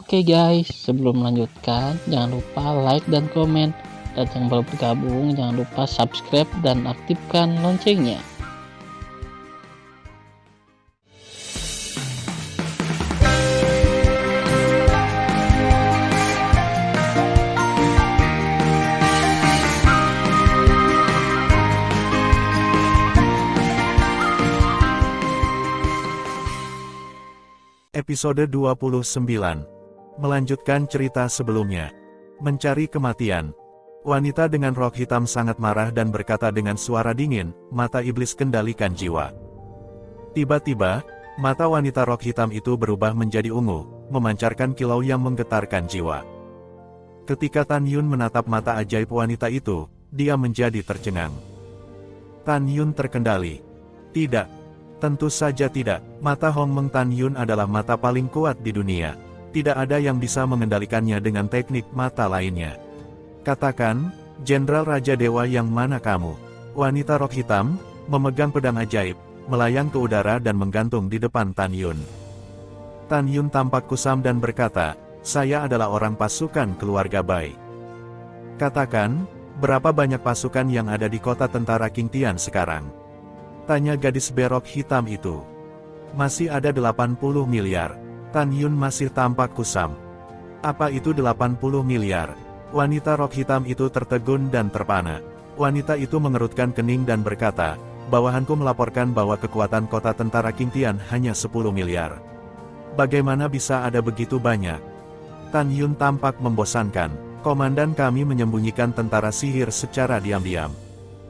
Oke guys, sebelum melanjutkan, jangan lupa like dan komen. Dan yang baru bergabung, jangan lupa subscribe dan aktifkan loncengnya. Episode 29. Melanjutkan cerita sebelumnya. Mencari kematian. Wanita dengan rok hitam sangat marah dan berkata dengan suara dingin, "Mata iblis kendalikan jiwa." Tiba-tiba, mata wanita rok hitam itu berubah menjadi ungu, memancarkan kilau yang menggetarkan jiwa. Ketika Tan Yun menatap mata ajaib wanita itu, dia menjadi tercengang. Tan Yun terkendali. Tidak. Tentu saja tidak, mata Hong Meng Tan Yun adalah mata paling kuat di dunia. Tidak ada yang bisa mengendalikannya dengan teknik mata lainnya. Katakan, Jenderal Raja Dewa yang mana kamu? Wanita rok hitam, memegang pedang ajaib, melayang ke udara dan menggantung di depan Tan Yun. Tan Yun tampak kusam dan berkata, "Saya adalah orang pasukan keluarga Bai." Katakan, berapa banyak pasukan yang ada di kota tentara King Tian sekarang? Tanya gadis berok hitam itu. Masih ada 80 miliar. Tan Yun masih tampak kusam. Apa itu 80 miliar? Wanita rok hitam itu tertegun dan terpana. Wanita itu mengerutkan kening dan berkata, "Bawahanku melaporkan bahwa kekuatan kota tentara King Tian hanya 10 miliar. Bagaimana bisa ada begitu banyak?" Tan Yun tampak membosankan. "Komandan kami menyembunyikan tentara sihir secara diam-diam."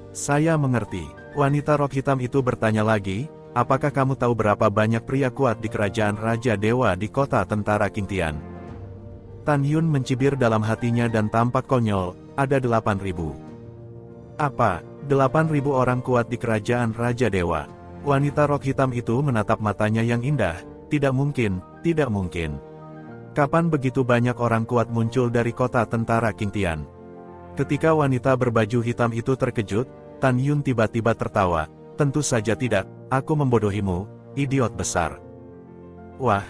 "Saya mengerti." Wanita rok hitam itu bertanya lagi, "Apakah kamu tahu berapa banyak pria kuat di kerajaan Raja Dewa di kota tentara King Tian?" Tan Yun mencibir dalam hatinya dan tampak konyol, "Ada 8.000. "Apa, 8.000 orang kuat di kerajaan Raja Dewa?" Wanita rok hitam itu menatap matanya yang indah, "Tidak mungkin, tidak mungkin. Kapan begitu banyak orang kuat muncul dari kota tentara King Tian?" Ketika wanita berbaju hitam itu terkejut, Tan Yun tiba-tiba tertawa, "Tentu saja tidak, aku membodohimu, idiot besar." Wah!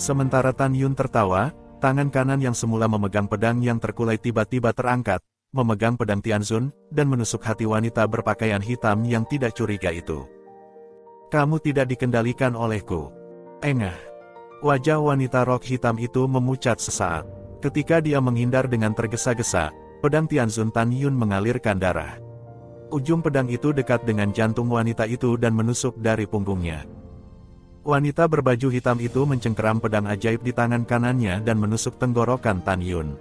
Sementara Tan Yun tertawa, tangan kanan yang semula memegang pedang yang terkulai tiba-tiba terangkat, memegang pedang Tianzun, dan menusuk hati wanita berpakaian hitam yang tidak curiga itu. "Kamu tidak dikendalikan olehku." Engah! Wajah wanita rok hitam itu memucat sesaat. Ketika dia menghindar dengan tergesa-gesa, pedang Tianzun Tan Yun mengalirkan darah. Ujung pedang itu dekat dengan jantung wanita itu dan menusuk dari punggungnya. Wanita berbaju hitam itu mencengkeram pedang ajaib di tangan kanannya dan menusuk tenggorokan Tan Yun.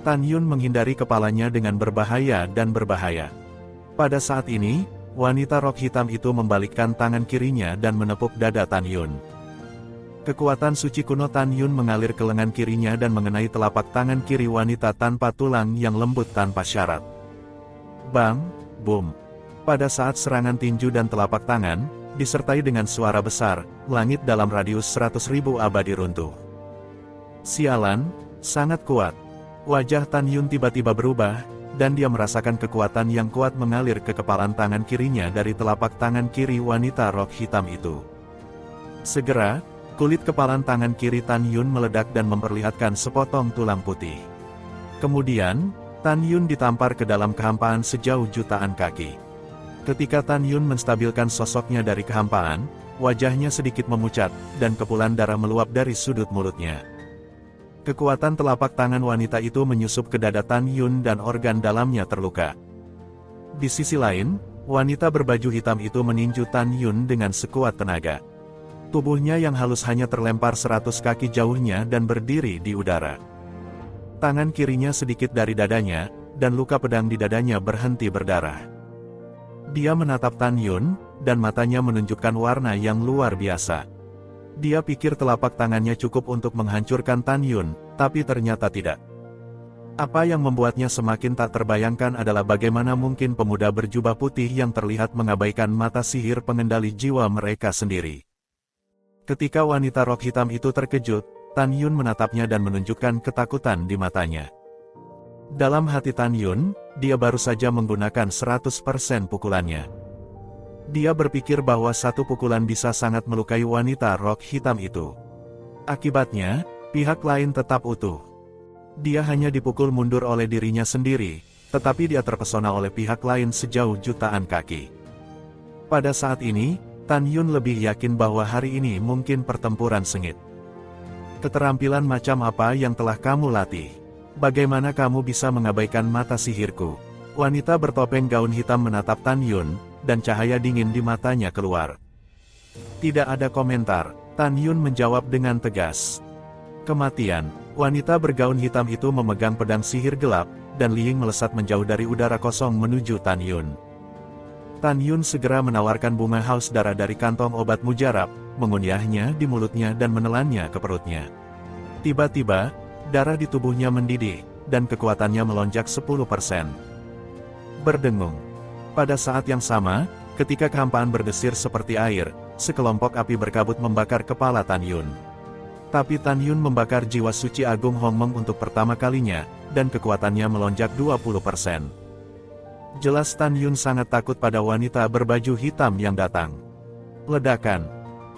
Tan Yun menghindari kepalanya dengan berbahaya dan berbahaya. Pada saat ini, wanita rok hitam itu membalikkan tangan kirinya dan menepuk dada Tan Yun. Kekuatan suci kuno Tan Yun mengalir ke lengan kirinya dan mengenai telapak tangan kiri wanita tanpa tulang yang lembut tanpa syarat. Bang! Boom! Pada saat serangan tinju dan telapak tangan, disertai dengan suara besar, langit dalam radius 100.000 abadi runtuh. Sialan, sangat kuat. Wajah Tan Yun tiba-tiba berubah, dan dia merasakan kekuatan yang kuat mengalir ke kepalan tangan kirinya dari telapak tangan kiri wanita rok hitam itu. Segera, kulit kepalan tangan kiri Tan Yun meledak dan memperlihatkan sepotong tulang putih. Kemudian, Tan Yun ditampar ke dalam kehampaan sejauh jutaan kaki. Ketika Tan Yun menstabilkan sosoknya dari kehampaan, wajahnya sedikit memucat, dan kepulan darah meluap dari sudut mulutnya. Kekuatan telapak tangan wanita itu menyusup ke dada Tan Yun dan organ dalamnya terluka. Di sisi lain, wanita berbaju hitam itu meninju Tan Yun dengan sekuat tenaga. Tubuhnya yang halus hanya terlempar 100 kaki jauhnya dan berdiri di udara. Tangan kirinya sedikit dari dadanya, dan luka pedang di dadanya berhenti berdarah. Dia menatap Tan Yun, dan matanya menunjukkan warna yang luar biasa. Dia pikir telapak tangannya cukup untuk menghancurkan Tan Yun, tapi ternyata tidak. Apa yang membuatnya semakin tak terbayangkan adalah bagaimana mungkin pemuda berjubah putih yang terlihat mengabaikan mata sihir pengendali jiwa mereka sendiri. Ketika wanita rok hitam itu terkejut, Tan Yun menatapnya dan menunjukkan ketakutan di matanya. Dalam hati Tan Yun, dia baru saja menggunakan 100% pukulannya. Dia berpikir bahwa satu pukulan bisa sangat melukai wanita rok hitam itu. Akibatnya, Pihak lain tetap utuh. Dia hanya dipukul mundur oleh dirinya sendiri, tetapi dia terpesona oleh pihak lain sejauh jutaan kaki. Pada saat ini, Tan Yun lebih yakin bahwa hari ini mungkin pertempuran sengit. Keterampilan macam apa yang telah kamu latih? Bagaimana kamu bisa mengabaikan mata sihirku? Wanita bertopeng gaun hitam menatap Tan Yun, dan cahaya dingin di matanya keluar. Tidak ada komentar, Tan Yun menjawab dengan tegas. Kematian. Wanita bergaun hitam itu memegang pedang sihir gelap, dan Liying melesat menjauh dari udara kosong menuju Tan Yun. Tan Yun segera menawarkan bunga haus darah dari kantong obat mujarab, mengunyahnya di mulutnya dan menelannya ke perutnya. Tiba-tiba, darah di tubuhnya mendidih, dan kekuatannya melonjak 10%. Berdengung. Pada saat yang sama, ketika kehampaan berdesir seperti air, sekelompok api berkabut membakar kepala Tan Yun. Tapi Tan Yun membakar jiwa suci Agung Hongmeng untuk pertama kalinya, dan kekuatannya melonjak 20%. Jelas Tan Yun sangat takut pada wanita berbaju hitam yang datang. Ledakan.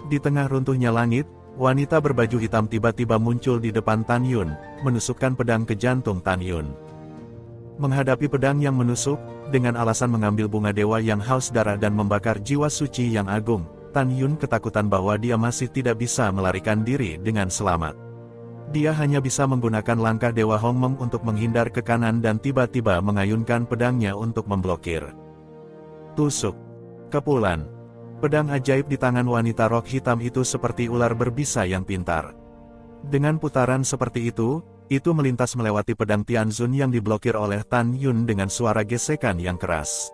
Di tengah runtuhnya langit, wanita berbaju hitam tiba-tiba muncul di depan Tan Yun, menusukkan pedang ke jantung Tan Yun. Menghadapi pedang yang menusuk, dengan alasan mengambil bunga dewa yang haus darah dan membakar jiwa suci yang agung, Tan Yun ketakutan bahwa dia masih tidak bisa melarikan diri dengan selamat. Dia hanya bisa menggunakan langkah Dewa Hongmeng untuk menghindar ke kanan dan tiba-tiba mengayunkan pedangnya untuk memblokir. Tusuk. Kepulan. Pedang ajaib di tangan wanita rok hitam itu seperti ular berbisa yang pintar. Dengan putaran seperti itu melintas melewati pedang Tianzun yang diblokir oleh Tan Yun dengan suara gesekan yang keras.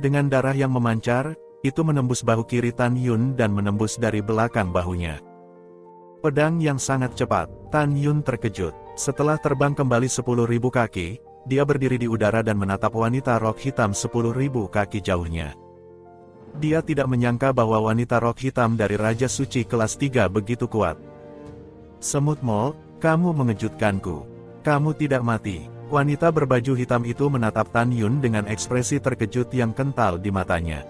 Dengan darah yang memancar, itu menembus bahu kiri Tan Yun dan menembus dari belakang bahunya. Pedang yang sangat cepat, Tan Yun terkejut. Setelah terbang kembali 10.000 kaki, dia berdiri di udara dan menatap wanita rok hitam 10.000 kaki jauhnya. Dia tidak menyangka bahwa wanita rok hitam dari Raja Suci kelas 3 begitu kuat. Semut Mol, kamu mengejutkanku. Kamu tidak mati. Wanita berbaju hitam itu menatap Tan Yun dengan ekspresi terkejut yang kental di matanya.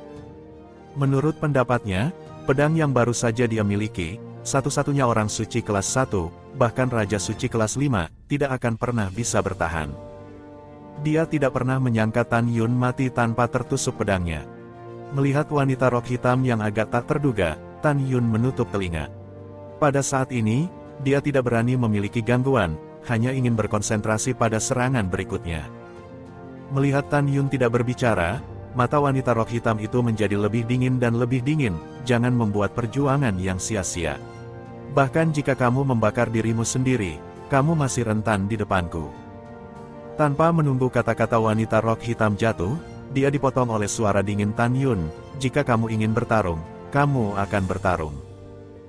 Menurut pendapatnya, pedang yang baru saja dia miliki, satu-satunya orang suci kelas 1, bahkan Raja Suci kelas 5, tidak akan pernah bisa bertahan. Dia tidak pernah menyangka Tan Yun mati tanpa tertusuk pedangnya. Melihat wanita rok hitam yang agak tak terduga, Tan Yun menutup telinga. Pada saat ini, dia tidak berani memiliki gangguan, hanya ingin berkonsentrasi pada serangan berikutnya. Melihat Tan Yun tidak berbicara, mata wanita rok hitam itu menjadi lebih dingin dan lebih dingin. Jangan membuat perjuangan yang sia-sia. Bahkan jika kamu membakar dirimu sendiri, kamu masih rentan di depanku. Tanpa menunggu kata-kata wanita rok hitam jatuh, dia dipotong oleh suara dingin Tan Yun. Jika kamu ingin bertarung, kamu akan bertarung.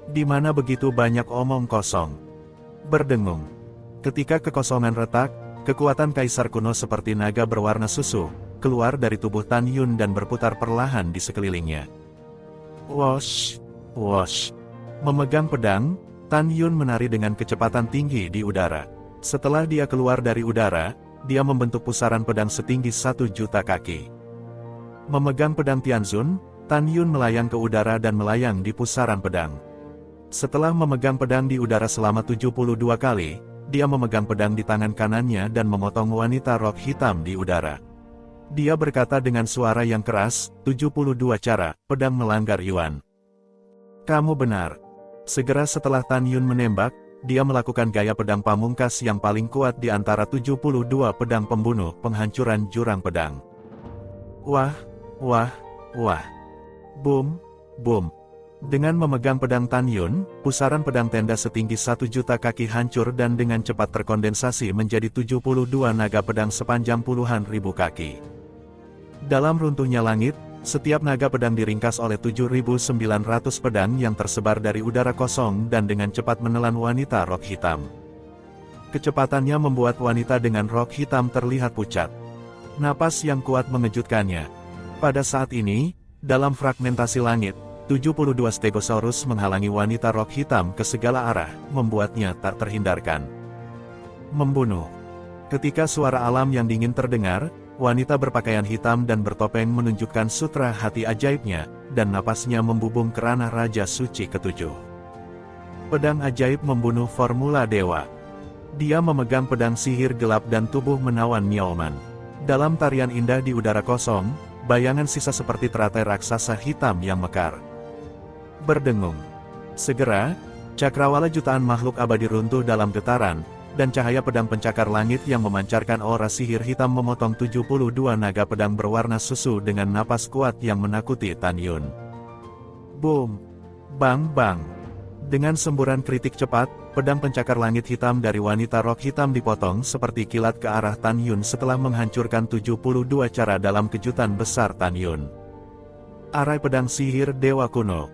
Di mana begitu banyak omong kosong. Berdengung. Ketika kekosongan retak, kekuatan kaisar kuno seperti naga berwarna susu keluar dari tubuh Tan Yun dan berputar perlahan di sekelilingnya. Wosh, wosh. Memegang pedang, Tan Yun menari dengan kecepatan tinggi di udara. Setelah dia keluar dari udara, dia membentuk pusaran pedang setinggi 1.000.000 kaki. Memegang pedang Tianzun, Tan Yun melayang ke udara dan melayang di pusaran pedang. Setelah memegang pedang di udara selama 72 kali, dia memegang pedang di tangan kanannya dan memotong wanita rok hitam di udara. Dia berkata dengan suara yang keras, 72 cara, pedang melanggar Yuan. Kamu benar. Segera setelah Tan Yun menembak, dia melakukan gaya pedang pamungkas yang paling kuat di antara 72 pedang pembunuh penghancuran jurang pedang. Wah, wah, wah. Boom, boom. Dengan memegang pedang Tan Yun, pusaran pedang tenda setinggi 1.000.000 kaki hancur dan dengan cepat terkondensasi menjadi 72 naga pedang sepanjang puluhan ribu kaki. Dalam runtuhnya langit, setiap naga pedang diringkas oleh 7.900 pedang yang tersebar dari udara kosong dan dengan cepat menelan wanita rok hitam. Kecepatannya membuat wanita dengan rok hitam terlihat pucat. Napas yang kuat mengejutkannya. Pada saat ini, dalam fragmentasi langit, 72 Stegosaurus menghalangi wanita rok hitam ke segala arah, membuatnya tak terhindarkan. Membunuh. Ketika suara alam yang dingin terdengar, wanita berpakaian hitam dan bertopeng menunjukkan sutra hati ajaibnya, dan napasnya membubung ke ranah Raja Suci ketujuh. Pedang ajaib membunuh formula dewa. Dia memegang pedang sihir gelap dan tubuh menawan Miaoman. Dalam tarian indah di udara kosong, bayangan sisa seperti teratai raksasa hitam yang mekar berdengung. Segera, cakrawala jutaan makhluk abadi runtuh dalam getaran, dan cahaya pedang pencakar langit yang memancarkan aura sihir hitam memotong 72 naga pedang berwarna susu dengan napas kuat yang menakuti Tan Yun. Boom! Bang bang! Dengan semburan kritik cepat, pedang pencakar langit hitam dari wanita rok hitam dipotong seperti kilat ke arah Tan Yun setelah menghancurkan 72 cara dalam kejutan besar Tan Yun. Arai pedang sihir dewa kuno.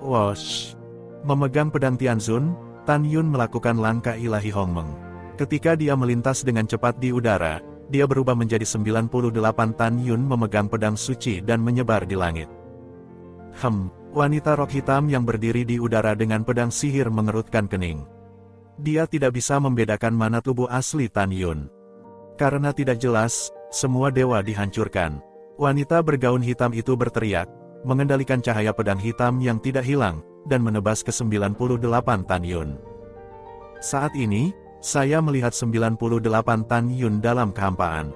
Wosh! Memegang pedang Tianzun, Tan Yun melakukan langkah ilahi Hongmeng. Ketika dia melintas dengan cepat di udara, dia berubah menjadi 98 Tan Yun memegang pedang suci dan menyebar di langit. Wanita rok hitam yang berdiri di udara dengan pedang sihir mengerutkan kening. Dia tidak bisa membedakan mana tubuh asli Tan Yun. Karena tidak jelas, semua dewa dihancurkan. Wanita bergaun hitam itu berteriak, mengendalikan cahaya pedang hitam yang tidak hilang, dan menebas ke 98 Tan Yun. Saat ini, saya melihat 98 Tan Yun dalam kehampaan.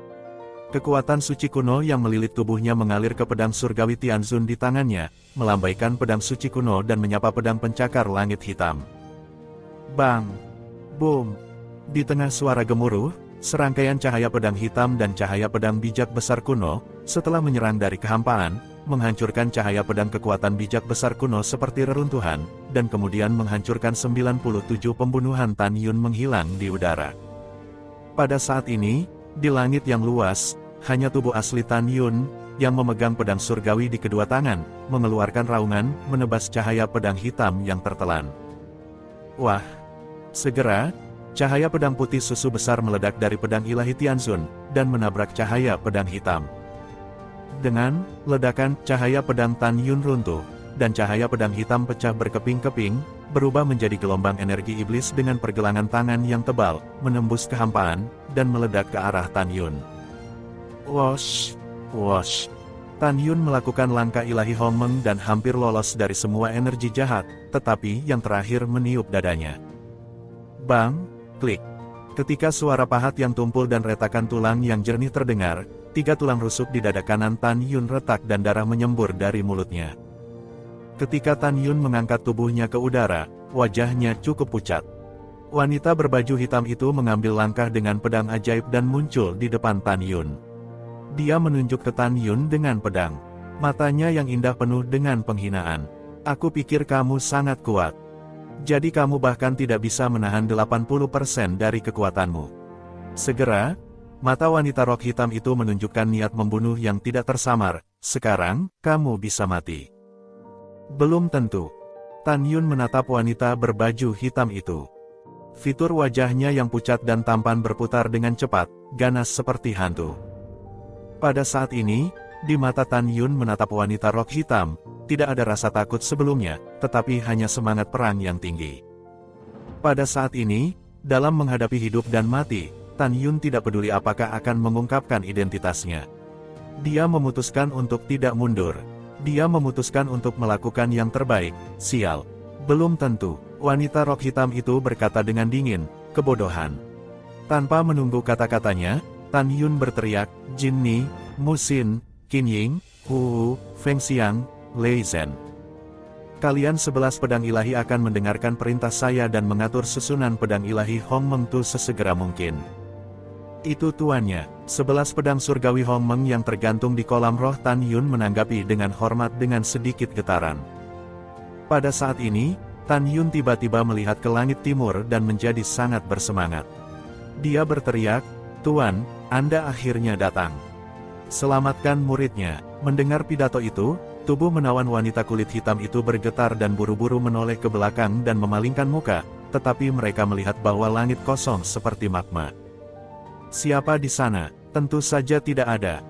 Kekuatan suci kuno yang melilit tubuhnya mengalir ke pedang surgawi Tianzun di tangannya, melambaikan pedang suci kuno dan menyapa pedang pencakar langit hitam. Bang! Boom! Di tengah suara gemuruh, serangkaian cahaya pedang hitam dan cahaya pedang bijak besar kuno, setelah menyerang dari kehampaan, menghancurkan cahaya pedang kekuatan bijak besar kuno seperti reruntuhan, dan kemudian menghancurkan 97 pembunuhan Tan Yun menghilang di udara. Pada saat ini, di langit yang luas, hanya tubuh asli Tan Yun, yang memegang pedang surgawi di kedua tangan, mengeluarkan raungan, menebas cahaya pedang hitam yang tertelan. Wah! Segera, cahaya pedang putih susu besar meledak dari pedang ilahi Tianzun, dan menabrak cahaya pedang hitam. Dengan ledakan, cahaya pedang Tan Yun runtuh, dan cahaya pedang hitam pecah berkeping-keping, berubah menjadi gelombang energi iblis dengan pergelangan tangan yang tebal, menembus kehampaan, dan meledak ke arah Tan Yun. Wosh! Wosh! Tan Yun melakukan langkah ilahi Hongmeng dan hampir lolos dari semua energi jahat, tetapi yang terakhir meniup dadanya. Bang! Klik! Ketika suara pahat yang tumpul dan retakan tulang yang jernih terdengar, 3 tulang rusuk di dada kanan Tan Yun retak dan darah menyembur dari mulutnya. Ketika Tan Yun mengangkat tubuhnya ke udara, wajahnya cukup pucat. Wanita berbaju hitam itu mengambil langkah dengan pedang ajaib dan muncul di depan Tan Yun. Dia menunjuk ke Tan Yun dengan pedang. Matanya yang indah penuh dengan penghinaan. Aku pikir kamu sangat kuat. Jadi kamu bahkan tidak bisa menahan 80% dari kekuatanmu. Segera, mata wanita rok hitam itu menunjukkan niat membunuh yang tidak tersamar. Sekarang, kamu bisa mati. Belum tentu. Tan Yun menatap wanita berbaju hitam itu. Fitur wajahnya yang pucat dan tampan berputar dengan cepat, ganas seperti hantu. Pada saat ini, di mata Tan Yun menatap wanita rok hitam, tidak ada rasa takut sebelumnya, tetapi hanya semangat perang yang tinggi. Pada saat ini, dalam menghadapi hidup dan mati, Tan Yun tidak peduli apakah akan mengungkapkan identitasnya. Dia memutuskan untuk tidak mundur. Dia memutuskan untuk melakukan yang terbaik. Sial. Belum tentu. Wanita rok hitam itu berkata dengan dingin, kebodohan. Tanpa menunggu kata-katanya, Tan Yun berteriak, Jin Ni, Mu Xin, Qin Ying, Hu, Feng Xiang, Lei Zhen. Kalian 11 pedang ilahi akan mendengarkan perintah saya dan mengatur susunan pedang ilahi Hongmeng Tu sesegera mungkin. Itu tuannya, 11 pedang surgawi Hongmeng yang tergantung di kolam roh. Tan Yun menanggapi dengan hormat dengan sedikit getaran. Pada saat ini, Tan Yun tiba-tiba melihat ke langit timur dan menjadi sangat bersemangat. Dia berteriak, Tuan, Anda akhirnya datang. Selamatkan muridnya. Mendengar pidato itu, tubuh menawan wanita kulit hitam itu bergetar dan buru-buru menoleh ke belakang dan memalingkan muka, tetapi mereka melihat bahwa langit kosong seperti magma. Siapa di sana? Tentu saja tidak ada.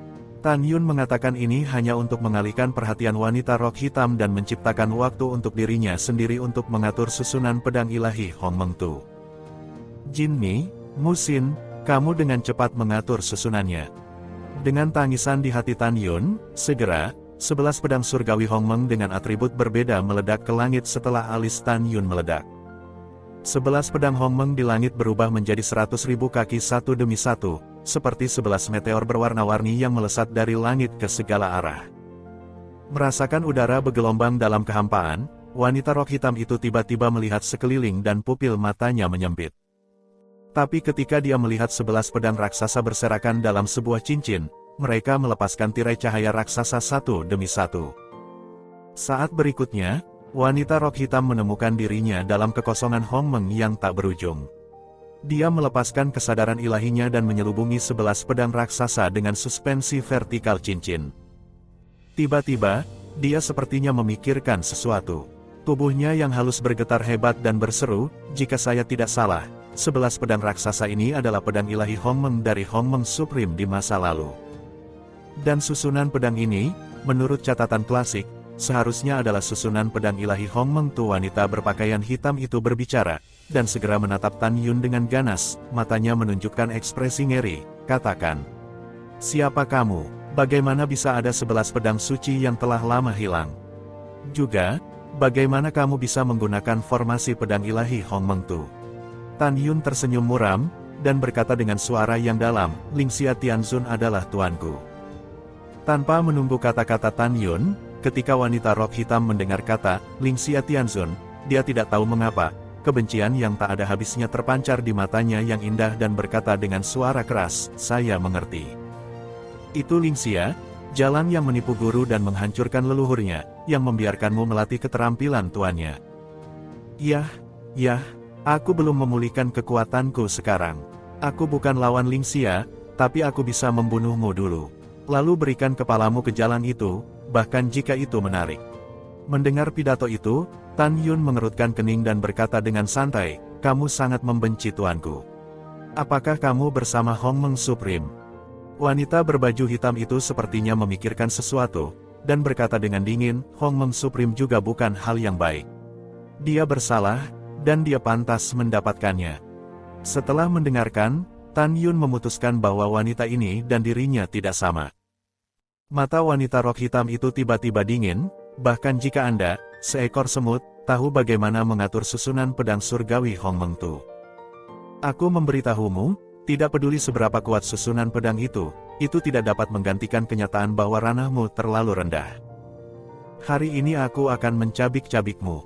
Tan Yun mengatakan ini hanya untuk mengalihkan perhatian wanita rok hitam dan menciptakan waktu untuk dirinya sendiri untuk mengatur susunan pedang ilahi Hongmeng Tu. Jin Ni, Mu Xin, kamu dengan cepat mengatur susunannya. Dengan tangisan di hati Tan Yun, segera, 11 pedang surgawi Hongmeng dengan atribut berbeda meledak ke langit setelah alis Tan Yun meledak. 11 pedang Hongmeng di langit berubah menjadi 100.000 kaki satu demi satu, seperti 11 meteor berwarna-warni yang melesat dari langit ke segala arah. Merasakan udara bergelombang dalam kehampaan, wanita rok hitam itu tiba-tiba melihat sekeliling dan pupil matanya menyempit. Tapi ketika dia melihat 11 pedang raksasa berserakan dalam sebuah cincin, mereka melepaskan tirai cahaya raksasa satu demi satu. Saat berikutnya, wanita rok hitam menemukan dirinya dalam kekosongan Hongmeng yang tak berujung. Dia melepaskan kesadaran ilahinya dan menyelubungi 11 pedang raksasa dengan suspensi vertikal cincin. Tiba-tiba, dia sepertinya memikirkan sesuatu. Tubuhnya yang halus bergetar hebat dan berseru, "Jika saya tidak salah, 11 pedang raksasa ini adalah pedang ilahi Hongmeng dari Hongmeng Supreme di masa lalu." Dan susunan pedang ini, menurut catatan klasik, seharusnya adalah susunan pedang ilahi Hongmeng. Tu wanita berpakaian hitam itu berbicara, dan segera menatap Tan Yun dengan ganas, matanya menunjukkan ekspresi ngeri. "Katakan, siapa kamu? Bagaimana bisa ada 11 pedang suci yang telah lama hilang? Juga, bagaimana kamu bisa menggunakan formasi pedang ilahi Hongmeng Tu?" Tan Yun tersenyum muram, dan berkata dengan suara yang dalam, "Lingxia Tianzun adalah tuanku." Tanpa menunggu kata-kata Tan Yun, ketika wanita rok hitam mendengar kata Lingxia Tianzun, dia tidak tahu mengapa, kebencian yang tak ada habisnya terpancar di matanya yang indah dan berkata dengan suara keras, "Saya mengerti. Itu Lingxia, jalan yang menipu guru dan menghancurkan leluhurnya, yang membiarkanmu melatih keterampilan tuannya." Yah, aku belum memulihkan kekuatanku sekarang. Aku bukan lawan Lingxia, tapi aku bisa membunuhmu dulu. Lalu berikan kepalamu ke jalan itu, bahkan jika itu menarik. Mendengar pidato itu, Tan Yun mengerutkan kening dan berkata dengan santai, "Kamu sangat membenci tuanku. Apakah kamu bersama Hongmeng Supreme?" Wanita berbaju hitam itu sepertinya memikirkan sesuatu, dan berkata dengan dingin, "Hongmeng Supreme juga bukan hal yang baik. Dia bersalah, dan dia pantas mendapatkannya." Setelah mendengarkan, Tan Yun memutuskan bahwa wanita ini dan dirinya tidak sama. Mata wanita rok hitam itu tiba-tiba dingin, "Bahkan jika Anda, seekor semut, tahu bagaimana mengatur susunan pedang surgawi Hongmeng Tu. Aku memberitahumu, tidak peduli seberapa kuat susunan pedang itu tidak dapat menggantikan kenyataan bahwa ranahmu terlalu rendah. Hari ini aku akan mencabik-cabikmu."